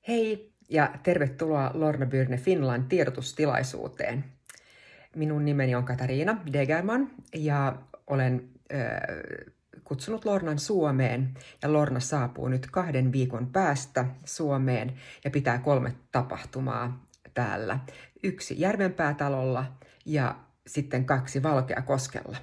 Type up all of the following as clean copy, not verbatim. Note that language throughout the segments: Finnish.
Hei ja tervetuloa Lorna Byrne Finland tiedotustilaisuuteen. Minun nimeni on Katariina Degerman ja olen kutsunut Lornan Suomeen. Ja Lorna saapuu nyt 2 viikon päästä Suomeen ja pitää 3 tapahtumaa täällä. 1 Järvenpäätalolla ja sitten 2 Valkeakoskella.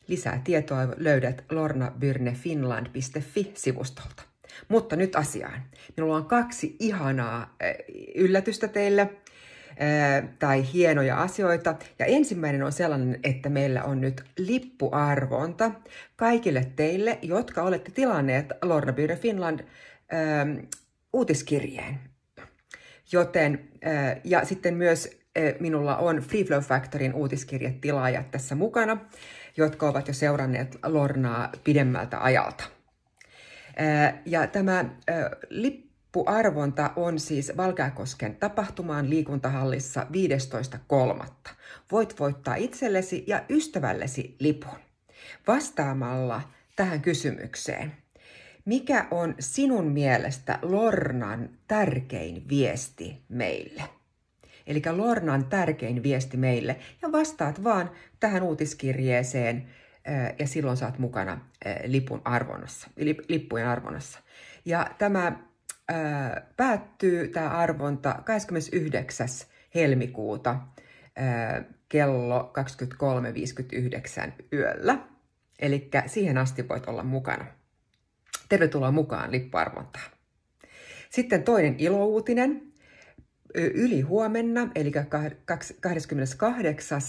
Lisää tietoa löydät lornabyrnefinland.fi-sivustolta. Mutta nyt asiaan. Minulla on 2 ihanaa yllätystä teille, tai hienoja asioita. Ja ensimmäinen on sellainen, että meillä on nyt lippuarvonta kaikille teille, jotka olette tilanneet Lorna Byrne Finland uutiskirjeen. Joten, ja sitten myös minulla on Free Flow Factoryn uutiskirjetilaajat tässä mukana, jotka ovat jo seuranneet Lornaa pidemmältä ajalta. Ja tämä lippuarvonta on siis Valkeakosken tapahtumaan liikuntahallissa 15.3. Voit voittaa itsellesi ja ystävällesi lipun vastaamalla tähän kysymykseen. Mikä on sinun mielestä Lornan tärkein viesti meille? Eli Lornan tärkein viesti meille, ja vastaat vaan tähän uutiskirjeeseen, ja silloin saat mukana lippujen arvonnassa. Ja tämä päättyy, tämä arvonta, 29. helmikuuta kello 23.59 yöllä. Eli siihen asti voit olla mukana. Tervetuloa mukaan lippuarvontaan. Sitten toinen ilouutinen. Yli huomenna, eli 28.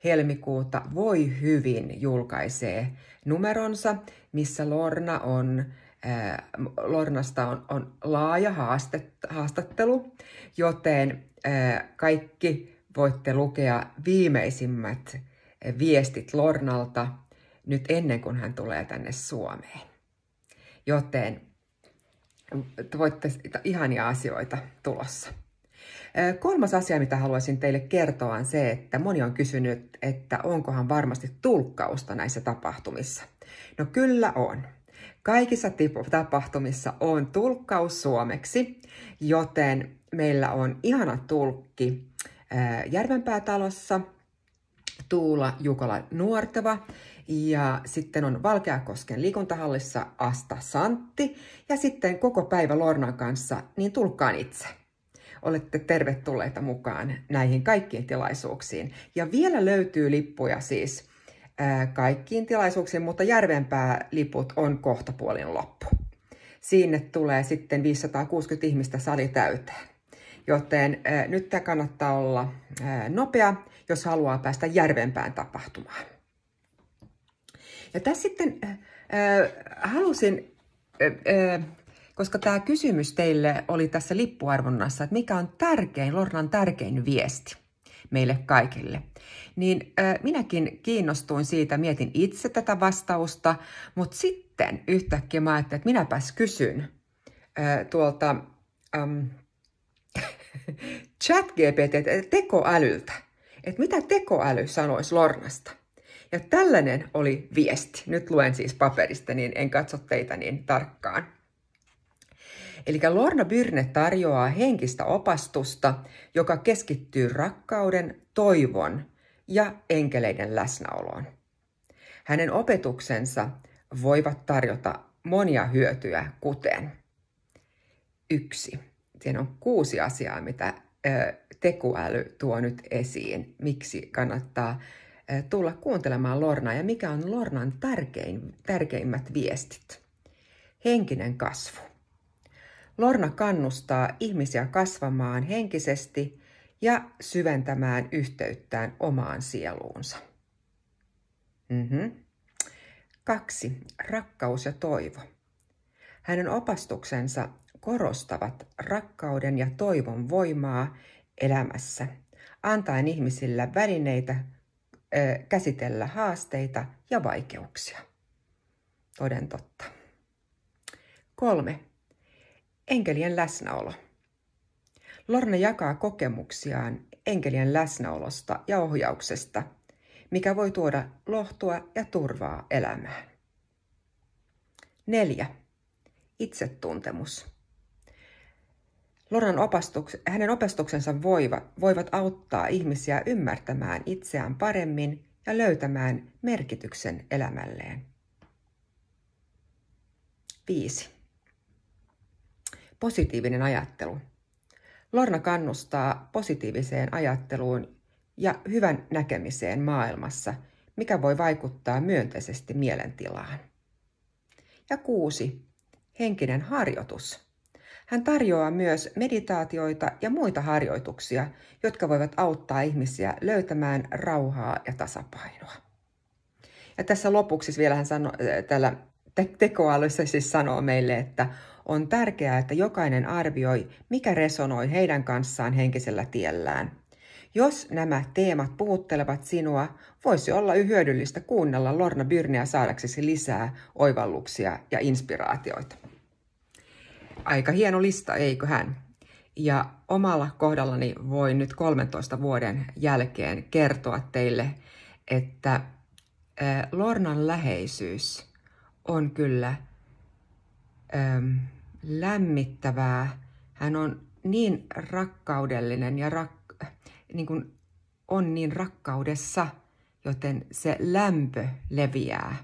helmikuuta Voi hyvin julkaisee numeronsa, missä Lornasta on laaja haastattelu, joten kaikki voitte lukea viimeisimmät viestit Lornalta nyt ennen kuin hän tulee tänne Suomeen. Joten voitte ihania asioita tulossa. 3. asia, mitä haluaisin teille kertoa, on se, että moni on kysynyt, että onkohan varmasti tulkkausta näissä tapahtumissa. No kyllä on. Kaikissa tapahtumissa on tulkkaus suomeksi, joten meillä on ihana tulkki Järvenpäätalossa, Tuula Jukola-Nuorteva, ja sitten on Valkeakosken liikuntahallissa Asta Santti, ja sitten koko päivä Lornan kanssa niin tulkkaan itse. Olette tervetulleita mukaan näihin kaikkiin tilaisuuksiin. Ja vielä löytyy lippuja siis kaikkiin tilaisuuksiin, mutta Järvenpää-liput on kohtapuolin loppu. Sinne tulee sitten 560 ihmistä sali täyteen. Joten nyt tämä kannattaa olla nopea, jos haluaa päästä Järvenpään tapahtumaan. Ja tässä sitten halusin... Koska tämä kysymys teille oli tässä lippuarvonnassa, että mikä on Lornan tärkein viesti meille kaikille, niin minäkin kiinnostuin siitä, mietin itse tätä vastausta, mutta sitten yhtäkkiä mä ajattelin, että minäpäs kysyn tuolta ChatGPT, tekoälyltä, että mitä tekoäly sanoisi Lornasta. Ja tällainen oli viesti. Nyt luen siis paperista, niin en katso teitä niin tarkkaan. Eli Lorna Byrne tarjoaa henkistä opastusta, joka keskittyy rakkauden, toivon ja enkeleiden läsnäoloon. Hänen opetuksensa voivat tarjota monia hyötyjä, kuten 1. Siinä on 6 asiaa, mitä tekoäly tuo nyt esiin. Miksi kannattaa tulla kuuntelemaan Lornaa ja mikä on Lornan tärkeimmät viestit. Henkinen kasvu. Lorna kannustaa ihmisiä kasvamaan henkisesti ja syventämään yhteyttään omaan sieluunsa. 2. Rakkaus ja toivo. Hänen opastuksensa korostavat rakkauden ja toivon voimaa elämässä, antaen ihmisillä välineitä käsitellä haasteita ja vaikeuksia. Toden totta. 3. Enkelien läsnäolo. Lorna jakaa kokemuksiaan enkelien läsnäolosta ja ohjauksesta, mikä voi tuoda lohtua ja turvaa elämään. 4. Itsetuntemus. Hänen opastuksensa voivat auttaa ihmisiä ymmärtämään itseään paremmin ja löytämään merkityksen elämälleen. 5. Positiivinen ajattelu. Lorna kannustaa positiiviseen ajatteluun ja hyvän näkemiseen maailmassa, mikä voi vaikuttaa myönteisesti mielentilaan. Ja 6. Henkinen harjoitus. Hän tarjoaa myös meditaatioita ja muita harjoituksia, jotka voivat auttaa ihmisiä löytämään rauhaa ja tasapainoa. Ja tässä lopuksi vielä hän täällä tekoälyssä siis sanoo meille, että on tärkeää, että jokainen arvioi, mikä resonoi heidän kanssaan henkisellä tiellään. Jos nämä teemat puhuttelevat sinua, voisi olla hyödyllistä kuunnella Lorna Byrneä saadaksesi lisää oivalluksia ja inspiraatioita. Aika hieno lista, eikö hän? Ja omalla kohdallani voin nyt 13 vuoden jälkeen kertoa teille, että Lornan läheisyys on kyllä lämmittävää. Hän on niin rakkaudellinen ja on niin rakkaudessa, joten se lämpö leviää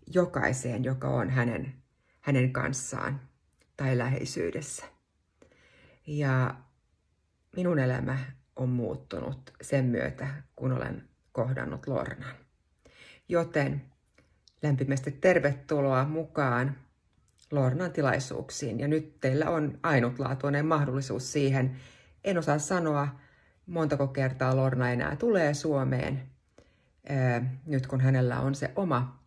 jokaiseen, joka on hänen kanssaan tai läheisyydessä. Ja minun elämä on muuttunut sen myötä, kun olen kohdannut Lornan. Joten lämpimästi tervetuloa mukaan Lornan tilaisuuksiin. Ja nyt teillä on ainutlaatuinen mahdollisuus siihen. En osaa sanoa, montako kertaa Lorna enää tulee Suomeen, nyt kun hänellä on se oma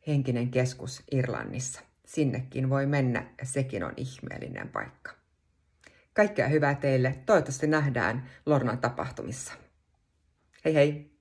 henkinen keskus Irlannissa. Sinnekin voi mennä ja sekin on ihmeellinen paikka. Kaikkea hyvää teille. Toivottavasti nähdään Lornan tapahtumissa. Hei hei!